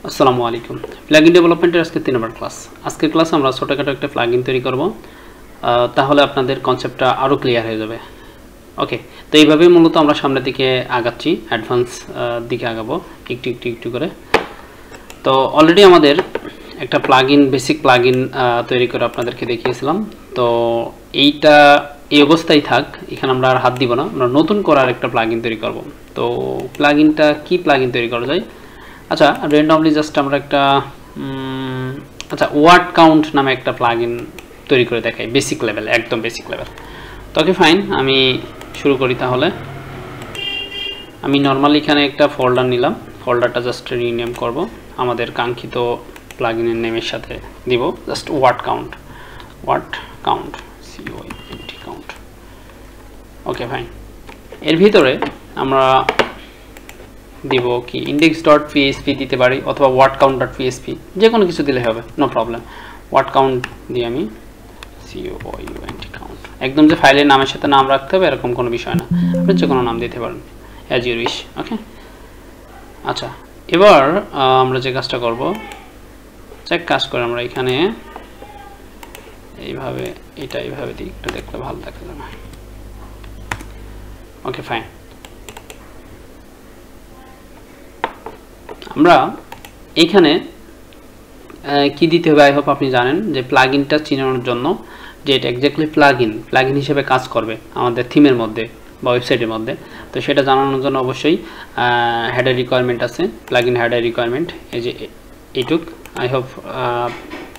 আসসালামু আলাইকুম। প্লাগইন ডেভেলপমেন্টের আজকে 3 নম্বর ক্লাস। আজকের ক্লাসে আমরা ছোটখাটো একটা প্লাগইন তৈরি করব, তাহলে আপনাদের কনসেপ্টটা আরো ক্লিয়ার হয়ে যাবে। ওকে, তো এইভাবেই মূলত আমরা সামনের দিকে আগাচ্ছি, অ্যাডভান্স দিকে আগাবো একটু করে। তো অলরেডি আমাদের একটা প্লাগইন, বেসিক প্লাগইন তৈরি করে আপনাদেরকে দেখিয়েছিলাম। তো এইটা এই অবস্থায় থাক, এখানে আমরা আর হাত দিব না, আমরা নতুন করার একটা প্লাগইন তৈরি করব। তো প্লাগইনটা কি প্লাগইন তৈরি করা যায়? আচ্ছা, র্যান্ডমলি জাস্ট আমরা একটা ওয়ার্ড কাউন্ট নামে একটা প্লাগইন তৈরি করে দেখাই, বেসিক লেভেল, একদম বেসিক লেভেল। তো ওকে ফাইন, আমি শুরু করি তাহলে। আমি নর্মালি এখানে একটা ফোল্ডার নিলাম, ফোল্ডারটা জাস্ট রিনেম করব, আমাদের কাঙ্ক্ষিত প্লাগইনের নেমের সাথে দিব just word count COUNT। Okay fine, এর ভিতরে আমরা দিব কি index.php দিতে পারি, অথবা word count.php, যে কোনো কিছু দিলে হবে, নো প্রবলেম। word count দিয়ে আমি count, একদম যে ফাইলের নামের সাথে নাম রাখতে হবে এরকম কোনো বিষয় না, আপনি যে কোনো নাম দিতে পারেন অ্যাজ ইউ উইশ। ওকে, আচ্ছা, এবার আমরা যে কাজটা করব, চেক কাজ করে আমরা এখানে এইভাবে এইভাবে দিই, একটু দেখলে ভালো দেখা যাবে। ওকে ফাইন, আমরা এইখানে কি দিতে হবে, আই হোপ আপনি জানেন যে প্লাগইনটা চিনানোর জন্য যে এটা এক্স্যাক্টলি প্লাগইন হিসেবে কাজ করবে আমাদের থিমের মধ্যে বা ওয়েবসাইটের মধ্যে। তো সেটা জানানোর জন্য অবশ্যই হেডার রিকোয়ারমেন্ট আছে, প্লাগইন হেডার রিকোয়ারমেন্ট, এই যে এইটুক। আই হোপ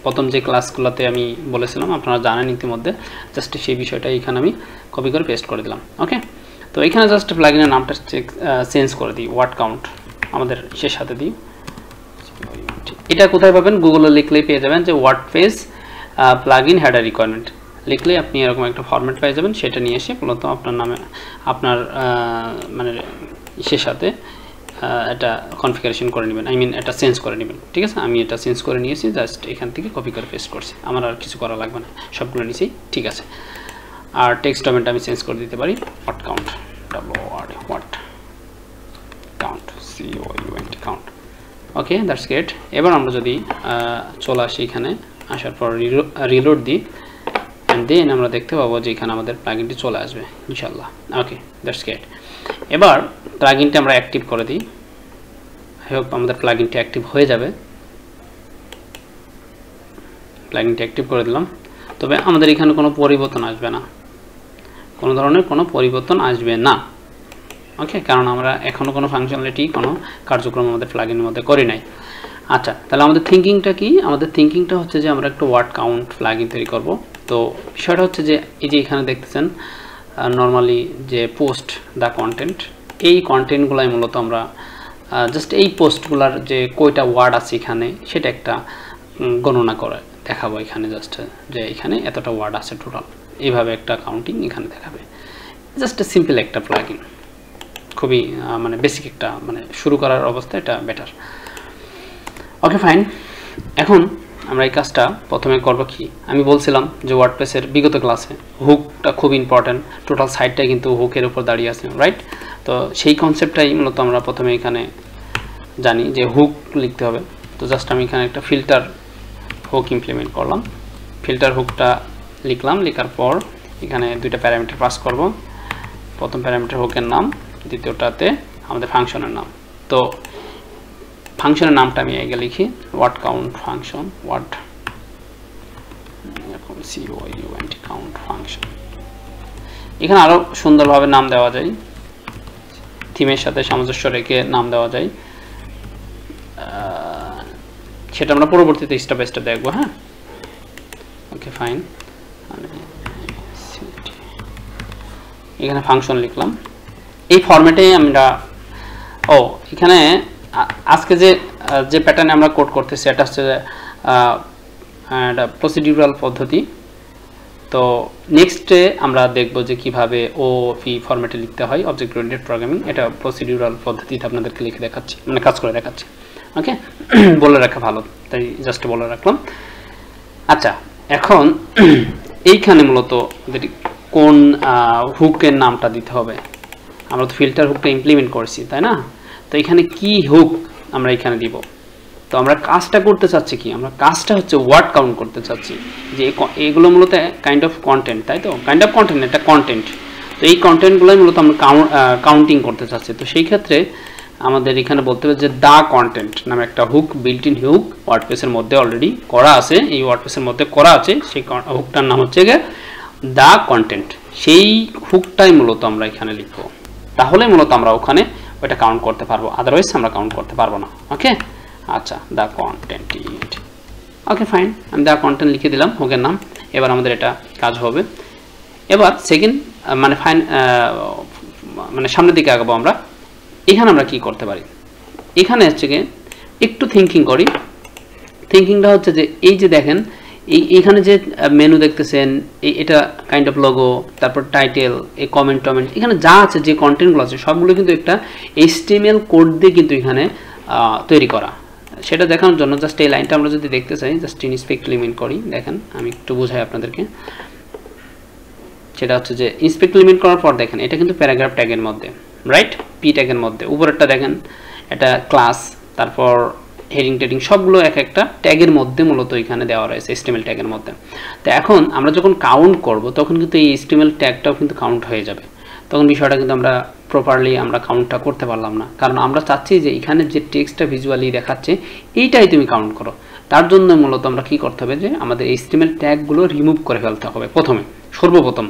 প্রথম যে ক্লাসগুলোতে আমি বলেছিলাম আপনারা জানেন ইতিমধ্যে, জাস্ট সেই বিষয়টা এখানে আমি কপি করে পেস্ট করে দিলাম। ওকে, তো এখানে জাস্ট প্লাগইনের নামটা চেঞ্জ করে দিই, ওয়ার্ড কাউন্ট আমাদের শেষ সাথে দিই। এটা কোথায় পাবেন? গুগলে লিখলেই পেয়ে যাবেন যে ওয়ার্ডপ্রেস প্লাগইন হেডার রিকোয়ারমেন্ট লিখলেই আপনি এরকম একটা ফরম্যাট পেয়ে যাবেন। সেটা নিয়ে এসে মূলত আপনার নামে আপনার মানে শেষ সাথে এটা কনফিগারেশন করে নেবেন, এটা চেঞ্জ করে নেবেন। ঠিক আছে, আমি এটা চেঞ্জ করে নিয়েছি, জাস্ট এখান থেকে কপি করে পেস্ট করছি, আমার আর কিছু করা লাগবে না, সবগুলো নিয়েছি। ঠিক আছে, আর টেক্সট ডকুমেন্ট আমি চেঞ্জ করে দিতে পারি, word count count। Okay, that's great. এবার আমরা যদি চলে আসি, এখানে আসার পর রিলোড দিই, অ্যান্ড দেন আমরা দেখতে পাবো যে এখানে আমাদের প্লাগইনটি চলে আসবে ইনশাল্লাহ। ওকে, দ্যাটস গ্রেট। এবার প্লাগইনটি আমরা অ্যাক্টিভ করে দিই, আই হোপ আমাদের প্লাগইনটি অ্যাক্টিভ হয়ে যাবে। প্লাগইনটি অ্যাক্টিভ করে দিলাম, তবে আমাদের এখানে কোনো পরিবর্তন আসবে না, কোনো ধরনের কোনো পরিবর্তন আসবে না। ওকে, কারণ আমরা এখনো কোনো ফাংশনালিটি, কোনো কার্যক্রম আমাদের প্লাগইনের মধ্যে করি নাই। আচ্ছা, তাহলে আমাদের থিঙ্কিংটা কি? আমাদের থিঙ্কিংটা হচ্ছে যে আমরা একটা ওয়ার্ড কাউন্ট প্লাগইন তৈরি করব। তো বিষয়টা হচ্ছে যে এই যে এখানে দেখতেছেন নর্মালি যে পোস্ট দ্য কন্টেন্ট, এই কন্টেন্টগুলাই মূলত আমরা জাস্ট এই পোস্টগুলার যে কয়টা ওয়ার্ড আছে এখানে সেটা একটা গণনা করে দেখাবো এখানে, জাস্ট যে এখানে এতটা ওয়ার্ড আছে টোটাল, এইভাবে একটা কাউন্টিং এখানে দেখাবে। জাস্ট সিম্পল একটা প্লাগইন, খুবই মানে বেসিক একটা, মানে শুরু করার অবস্থা এটা বেটার। ওকে ফাইন, এখন আমরা এই কাজটা প্রথমে করব কি, আমি বলছিলাম যে ওয়ার্ডপ্রেসের বিগত ক্লাসে হুকটা খুব ইম্পর্টেন্ট, টোটাল সাইটটাই কিন্তু হুকের উপর দাঁড়িয়ে আছে, রাইট? তো সেই কনসেপ্টটাই মূলত আমরা প্রথমে এখানে জানি যে হুক লিখতে হবে। তো জাস্ট আমি এখানে একটা ফিল্টার হুক ইমপ্লিমেন্ট করলাম, ফিল্টার হুকটা লিখলাম, লেখার পর এখানে দুইটা প্যারামিটার পাস করব। প্রথম প্যারামিটার হুকের নাম, দ্বিতীয়টাতে আমাদের ফাংশনের নাম। তো ফাংশনের নামটা আমি আগে লিখি, word count function, word count function. এখানে আরো সুন্দরভাবে নাম দেওয়া যায়, থিমের সাথে সামঞ্জস্য রেখে নাম দেওয়া যায়, সেটা আমরা পরবর্তীতে স্টেপ বাই স্টেপ দেখবো। হ্যাঁ, ওকে ফাইন, এখানে ফাংশন লিখলাম এই ফরম্যাটে আমরা। এখানে আজকে যে প্যাটার্নে আমরা কোড করতেছি এটা হচ্ছে একটা প্রসিডিউরাল পদ্ধতি। তো নেক্সটে আমরা দেখব যে কিভাবে ওপি ফরম্যাটে লিখতে হয়, অবজেক্ট ওরিয়েন্টেড প্রোগ্রামিং। এটা প্রসিডিউরাল পদ্ধতিটা আপনাদেরকে লিখে দেখাচ্ছি, মানে কাজ করে দেখাচ্ছি। ওকে, বলে রাখা ভালো, তাই জাস্ট বলে রাখলাম। আচ্ছা, এখন এইখানে মূলত কোন হুকের নামটা দিতে হবে, আমরা তো ফিল্টার হুকটা ইমপ্লিমেন্ট করছি, তাই না? তো এখানে কি হুক আমরা এখানে দিব, তো আমরা কাজটা করতে চাচ্ছি কি, আমরা কাজটা হচ্ছে ওয়ার্ড কাউন্ট করতে চাচ্ছি, যে এগুলো মূলত কাইন্ড অফ কন্টেন্ট, তাই তো, কাইন্ড অফ কন্টেন্ট, এটা কন্টেন্ট। তো এই কন্টেন্টগুলোই মূলত আমরা কাউন্টিং করতে চাচ্ছি। তো সেই ক্ষেত্রে আমাদের এখানে বলতে হবে যে দা কন্টেন্ট নামে একটা হুক, বিল্ট ইন হুক ওয়ার্ডপ্রেসের মধ্যে অলরেডি করা আছে, এই ওয়ার্ডপ্রেসের মধ্যে করা আছে, সেই হুকটার নাম হচ্ছে দা কন্টেন্ট। সেই হুকটাই মূলত আমরা এখানে লিখবো, তাহলে মূলত আমরা ওখানে ওইটা কাউন্ট করতে পারবো, আদারওয়াইজ আমরা কাউন্ট করতে পারবো না। ওকে, আচ্ছা, দা কন্টেন্ট, ওকে ফাইন, আমি দা কন্টেন্ট লিখে দিলাম হুকের নাম। এবার আমাদের এটা কাজ হবে। এবার সেকেন্ড মানে মানে সামনের দিকে আগাবো আমরা। এখানে আমরা কি করতে পারি, এখানে হচ্ছে গিয়ে একটু থিঙ্কিং করি। থিঙ্কিংটা হচ্ছে যে এই যে দেখেন এইখানে যে মেনু দেখতেছেন, এটা কাইন্ড অফ লোগো, তারপর টাইটেল, এই কমেন্ট টমেন্ট, এখানে যা আছে, যে কন্টেন্টগুলো আছে সবগুলো কিন্তু একটা HTML কোড দিয়ে কিন্তু এখানে তৈরি করা। সেটা দেখানোর জন্য জাস্ট এই লাইনটা আমরা যদি দেখতে চাই, জাস্ট ইনস্পেক্ট লিমিট করি। দেখেন আমি একটু বোঝাই আপনাদেরকে। সেটা হচ্ছে যে ইনস্পেক্ট লিমিট করার পর দেখেন এটা কিন্তু প্যারাগ্রাফ ট্যাগের মধ্যে, রাইট, পি ট্যাগের মধ্যে। উপরেরটা দেখেন এটা ক্লাস, তারপর হেডিং টেডিং সবগুলো এক একটা ট্যাগের মধ্যে মূলত এখানে দেওয়া রয়েছে, HTML ট্যাগের মধ্যে। তো এখন আমরা যখন কাউন্ট করব তখন কিন্তু এই HTML ট্যাগটাও কিন্তু কাউন্ট হয়ে যাবে। তখন বিষয়টা কিন্তু আমরা প্রপারলি আমরা কাউন্টটা করতে পারলাম না, কারণ আমরা চাচ্ছি যে এখানে যে টেক্সটটা ভিজুয়ালি দেখাচ্ছে এইটাই তুমি কাউন্ট করো। তার জন্য মূলত আমরা কি করতে হবে, যে আমাদের HTML ট্যাগগুলো রিমুভ করে ফেলতে হবে সর্বপ্রথম,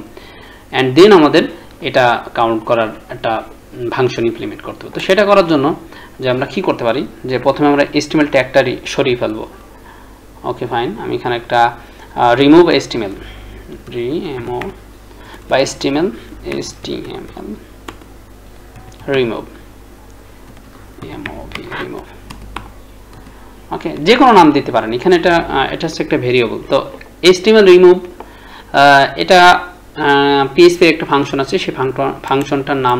অ্যান্ড দেন আমাদের এটা কাউন্ট করার একটা ফাংশন ইমপ্লিমেন্ট করতে হবে। তো সেটা করার জন্য যে আমরা কি করতে পারি, যে প্রথমে আমরা HTML ট্যাগটা সরিয়ে ফেলবো। ওকে ফাইন, আমি এখানে একটা রিমুভ HTML বা HTML রিমুভ, ওকে, যে কোনো নাম দিতে পারেন এখানে। এটা হচ্ছে একটা ভেরিয়েবল। তো HTML রিমুভ, এটা PHP এর একটা ফাংশন আছে, সেই ফাংশনটার নাম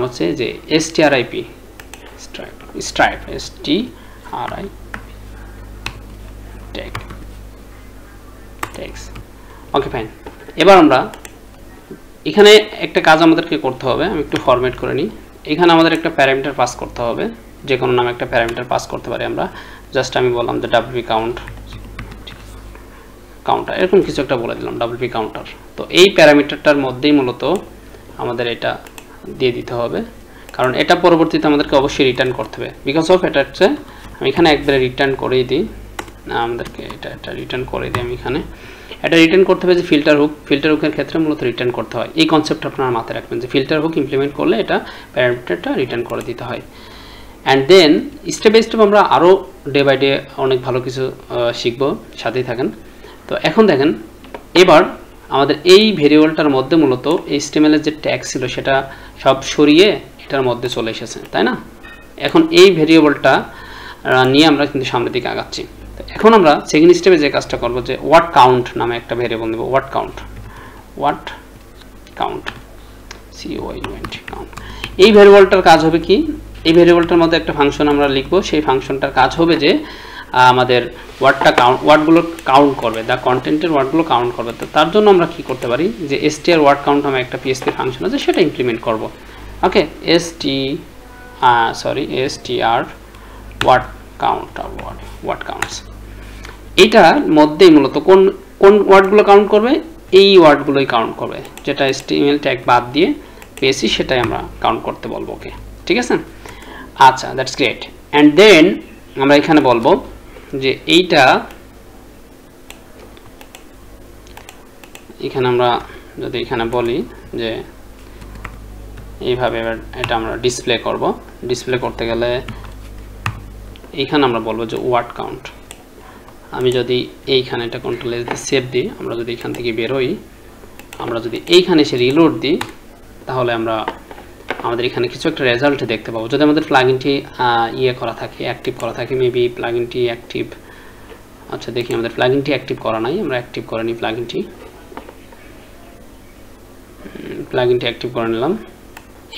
হচ্ছে যে strip tags। ওকে ফাইন, এবার আমরা এখানে একটা কাজ আমাদেরকে করতে হবে। আমি একটু ফরম্যাট করে নিই। এখানে আমাদের একটা প্যারামিটার পাস করতে হবে, যে কোনো নামে একটা প্যারামিটার পাস করতে পারি আমরা। জাস্ট আমি বললাম যে wp কাউন্টার, এরকম কিছু একটা বলে দিলাম, wp কাউন্টার। তো এই প্যারামিটারটার মধ্যেই মূলত আমাদের এটা দিয়ে দিতে হবে, কারণ এটা পরবর্তীতে আমাদেরকে অবশ্যই রিটার্ন করতে হবে। বিকজ অফ এটা হচ্ছে, আমি এখানে একবারে রিটার্ন করেই দিই, আমাদেরকে এটা রিটার্ন করে দিই। আমি এখানে এটা রিটার্ন করতে হবে যে ফিল্টার হুকের ক্ষেত্রে মূলত রিটার্ন করতে হয়। এই কনসেপ্ট আপনারা মাথায় রাখবেন যে ফিল্টার হুক ইমপ্লিমেন্ট করলে এটা প্যারামিটারটা রিটার্ন করে দিতে হয়। And then step by step আমরা আরও ডে বাই ডে অনেক ভালো কিছু শিখবো, সাথেই থাকেন। তো এখন দেখেন, এবার আমাদের এই ভেরিয়েবলটার মধ্যে মূলত HTML এর যে ট্যাগ ছিল সেটা সব সরিয়ে এটার মধ্যে চলে এসেছে, তাই না? এখন এই ভেরিয়েবলটা নিয়ে আমরা কিন্তু সামনের দিকে আগাচ্ছি। তো এখন আমরা সেকেন্ড স্টেপে যে কাজটা করবো, যে ওয়ার্ড কাউন্ট নামে একটা ভেরিয়েবল নেব। ওয়ার্ড কাউন্ট কাউন্ট এই ভেরিয়েবলটার কাজ হবে কি, এই ভেরিয়েবলটার মধ্যে একটা ফাংশন আমরা লিখবো। সেই ফাংশনটার কাজ হবে যে আমাদের ওয়ার্ডগুলো কাউন্ট করবে, দা কন্টেন্টের ওয়ার্ডগুলো কাউন্ট করবে। তো তার জন্য আমরা কি করতে পারি, যে str ওয়ার্ড কাউন্ট নামে একটা PHP ফাংশন আছে, সেটা ইমপ্লিমেন্ট করব। ওকে, str ওয়ার্ড কাউন্টস, এইটার মধ্যেই মূলত কোন ওয়ার্ডগুলো কাউন্ট করবে, এই ওয়ার্ডগুলোই কাউন্ট করবে, যেটা HTML ট্যাগ বাদ দিয়ে পেয়েছি সেটাই আমরা কাউন্ট করতে বলবো। ওকে, ঠিক আছে, আচ্ছা, দ্যাটস গ্রেট। অ্যান্ড দেন আমরা এখানে বলবো যে এইটা, এখানে আমরা যদি এখানে বলি যে এইভাবে এটা আমরা ডিসপ্লে করব। ডিসপ্লে করতে গেলে এইখানে আমরা বলবো যে ওয়ার্ড কাউন্ট। আমি যদি এইখানে এটা কন্ট্রোল এস দিয়ে সেভ দিই, আমরা যদি এখান থেকে বের হই, আমরা যদি এইখানে এসে রিলোড দিই, তাহলে আমাদের এখানে কিছু একটা রেজাল্ট দেখতে পাবো। যদি আমাদের প্লাগইনটি করা থাকে, অ্যাক্টিভ করা থাকে, মেবি প্লাগইনটি অ্যাক্টিভ। আচ্ছা, দেখি আমাদের প্লাগইনটি অ্যাক্টিভ করা নাই, আমরা অ্যাক্টিভ করে নিই প্লাগইনটি অ্যাক্টিভ করে নিলাম।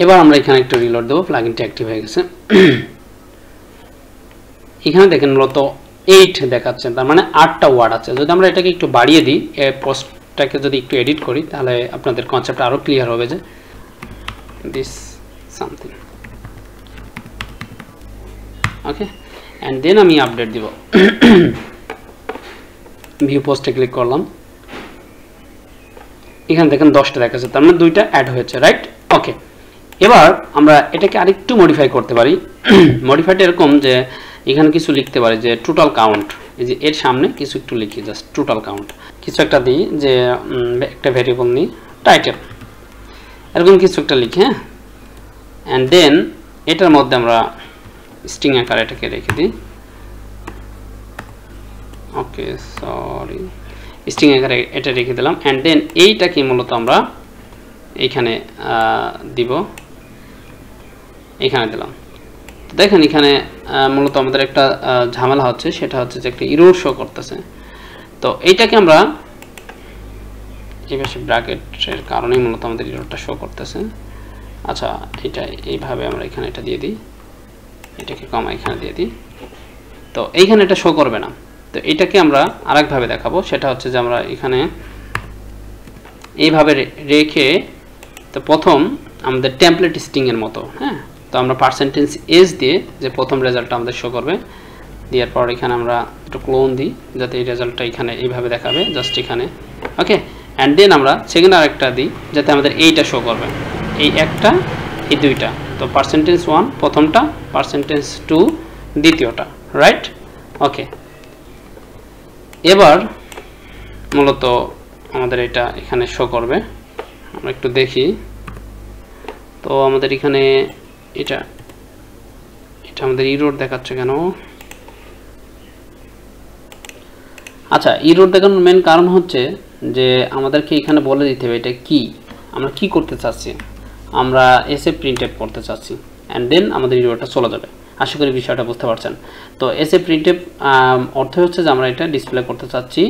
এবার আমরা এখানে একটা রিলোড দেবো, প্লাগইনটি অ্যাক্টিভ হয়ে গেছে। এখানে দেখেন মূলত 8 দেখাচ্ছে, তার মানে 8টা ওয়ার্ড আছে। যদি আমরা এটাকে একটু বাড়িয়ে দিই, পোস্টটাকে যদি একটু এডিট করি, তাহলে আপনাদের কনসেপ্ট আরও ক্লিয়ার হবে যে this something okay and then আমি আপডেট দিব ভিউ পোস্টে ক্লিক করলাম এখানে দেখেন 10টা দেখাচ্ছে তার মানে 2টা অ্যাড হয়েছে রাইট ওকে এবার আমরা এটাকে আরেকটু মডিফাই করতে পারি মডিফাইটা এরকম যে এখানে কিছু লিখতে পারি যে টোটাল কাউন্ট এই যে এর সামনে কিছু একটু লিখি জাস্ট টোটাল কাউন্ট কিছু একটা দিই যে একটা ভেরিয়েবল নিই টাইটেল এরকম কিছু একটা লিখি হ্যাঁ অ্যান্ড দেন এটার মধ্যে আমরা স্ট্রিং আকারে এটাকে রেখে দিই ওকে সরি স্ট্রিং আকারে এটা রেখে দিলাম অ্যান্ড দেন এইটাকে মূলত আমরা এইখানে দিব এখানে দিলাম দেখেন এখানে মূলত আমাদের একটা ঝামেলা হচ্ছে সেটা হচ্ছে যে একটা এরর শো করতেছে তো এইটাকে আমরা এই পাশে ব্র্যাকেটের কারণেই মূলত আমাদের এররটা শো করতেছে আচ্ছা এটা এইভাবে আমরা এখানে এটা দিয়ে দিই এটাকে কমা এখানে দিয়ে দিই তো এইখানে এটা শো করবে না তো এটাকে আমরা আরেকভাবে দেখাবো সেটা হচ্ছে যে আমরা এখানে এইভাবে রেখে তো প্রথম আমাদের টেমপ্লেট স্ট্রিং এর মতো হ্যাঁ তো আমরা পার্সেন্টেজ এস দিয়ে যে প্রথম রেজাল্টটা আমাদের শো করবে দেওয়ার পর এখানে আমরা একটু ক্লোন দিই যাতে এই রেজাল্টটা এখানে এইভাবে দেখাবে জাস্ট এখানে ওকে অ্যান্ড দেন আমরা সেকেন্ড আরেকটা দিই যাতে আমাদের এইটা শো করবে এই একটা এই দুইটা তো পার্সেন্টেজ 1 প্রথমটা পার্সেন্টেজ 2 দ্বিতীয়টা রাইট ওকে এবার মূলত আমাদের এটা এখানে শো করবে আমরা একটু দেখি তো আমাদের এখানে এটা আমাদের এরর দেখাচ্ছে কেন আচ্ছা এরর দেখানোর মেন কারণ হচ্ছে যে আমাদেরকে এখানে বলে দিতে হবে এটা কি আমরা কি করতে চাচ্ছি আমরা এসএ প্রিন্টএফ করতে চাচ্ছি অ্যান্ড দেন আমাদের এররটা চলে যাবে আশা করি বিষয়টা বুঝতে পারছেন তো এসএ প্রিন্টএফ অর্থ হচ্ছে যে আমরা এটা ডিসপ্লে করতে চাচ্ছি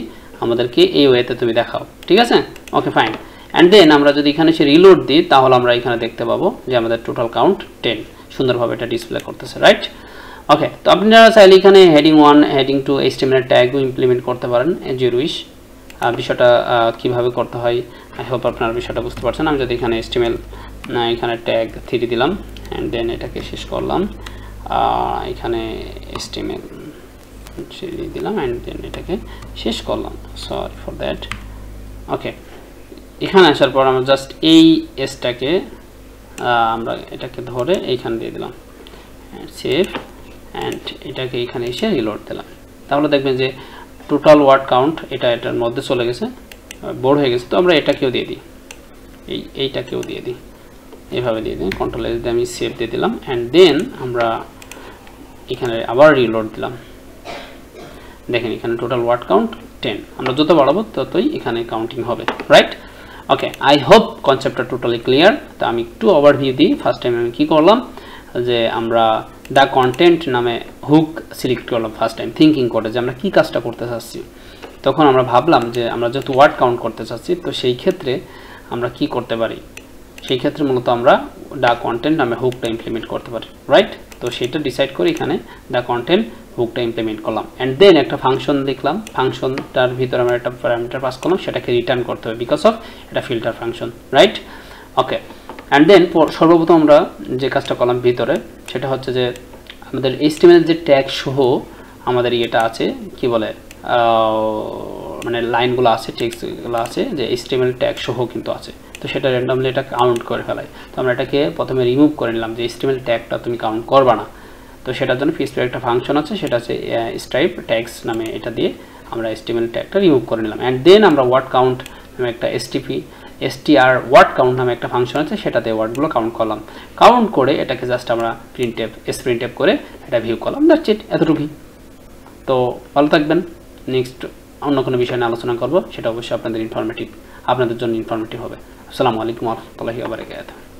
আমাদেরকে এই ওয়েতে তুমি দেখাও ঠিক আছে ওকে ফাইন অ্যান্ড দেন আমরা যদি এখানে সে রিলোড দিই তাহলে আমরা এখানে দেখতে পাবো যে আমাদের টোটাল কাউন্ট 10 সুন্দরভাবে এটা ডিসপ্লে করতেছে রাইট ওকে তো আপনারা চাইলে এখানে হেডিং 1 হেডিং 2 HTML ট্যাগও ইমপ্লিমেন্ট করতে পারেন এজ ইউ উইশ বিষয়টা কিভাবে করতে হয় আই হোপ আপনারা বিষয়টা বুঝতে পারছেন আমি যদি এখানে HTML এখানে ট্যাগ 3 দিলাম অ্যান্ড দেন এটাকে শেষ করলাম এখানে HTML দিলাম অ্যান্ড দেন এটাকে শেষ করলাম সরি ফর দ্যাট ওকে এখানে আসার পর আমরা জাস্ট এই এসটাকে আমরা এটাকে ধরে এইখানে দিয়ে দিলাম সেভ অ্যান্ড এটাকে এখানে এসে রিলোড দিলাম তাহলে দেখবেন যে টোটাল ওয়ার্ড কাউন্ট এটার মধ্যে চলে গেছে বোর্ড হয়ে গেছে তো আমরা এটাকেও দিয়ে দিই এইটাকেও দিয়ে দিই এইভাবে দিয়ে দিই কন্ট্রোল এস দিয়ে আমি সেভ দিয়ে দিলাম অ্যান্ড দেন আমরা এখানে আবার রিলোড দিলাম দেখেন এখানে টোটাল ওয়ার্ড কাউন্ট 10 আমরা যত বাড়াবো ততই এখানে কাউন্টিং হবে রাইট ওকে আই হোপ কনসেপ্টটা টোটালি ক্লিয়ার তো আমি একটু ওভারভিউ দিই ফার্স্ট টাইম আমি কি করলাম যে আমরা দ্য কন্টেন্ট নামে হুক সিলেক্ট করলাম ফার্স্ট টাইম থিঙ্কিং করে যে আমরা কি কাজটা করতে চাচ্ছি তখন আমরা ভাবলাম যে আমরা যেহেতু ওয়ার্ড কাউন্ট করতে চাচ্ছি তো সেই ক্ষেত্রে আমরা কি করতে পারি সেই ক্ষেত্রে মূলত আমরা দ্য কন্টেন্ট নামে হুকটা ইমপ্লিমেন্ট করতে পারি রাইট তো সেটা ডিসাইড করে এখানে দ্য কন্টেন্ট হুকটা ইমপ্লিমেন্ট করলাম অ্যান্ড দেন একটা ফাংশন দেখলাম ফাংশনটার ভিতরে আমরা একটা প্যারামিটার পাস করলাম সেটাকে রিটার্ন করতে হবে বিকজ অফ এটা filter function right okay and then সর্বপ্রথম আমরা যে কাজটা করলাম ভিতরে সেটা হচ্ছে যে আমাদের HTML যে ট্যাগ সহ আমাদের এটা আছে কি বলে মানে লাইনগুলো আছে টেক্সটগুলো আছে যে HTML ট্যাগ সহ কিন্তু আছে তো সেটা র্যান্ডমলি এটা কাউন্ট করে ফেলাই তো আমরা এটাকে প্রথমে রিমুভ করে নিলাম যে HTML ট্যাগটা তুমি কাউন্ট করবা না তো সেটার জন্য ফিসপের একটা ফাংশন আছে সেটা হচ্ছে স্ট্রাইপ ট্যাগস নামে এটা দিয়ে আমরা HTML ট্যাগটা রিমুভ করে নিলাম অ্যান্ড দেন আমরা ওয়ার্ড কাউন্ট নামে একটা str ওয়ার্ড কাউন্ট নামে একটা ফাংশন আছে সেটাতে ওয়ার্ডগুলো কাউন্ট করলাম কাউন্ট করে এটাকে জাস্ট আমরা প্রিন্টএফ করে এটা ভিউ করলাম দ্যাটস ইট এতটুকুই তো ভালো থাকবেন নেক্সট অন্য কোনো বিষয় নিয়ে আলোচনা করব সেটা অবশ্যই আপনাদের জন্য ইনফরমেটিভ হবে আসসালামু আলাইকুম ওয়া রাহমাতুল্লাহি ওয়া বারাকাতুহু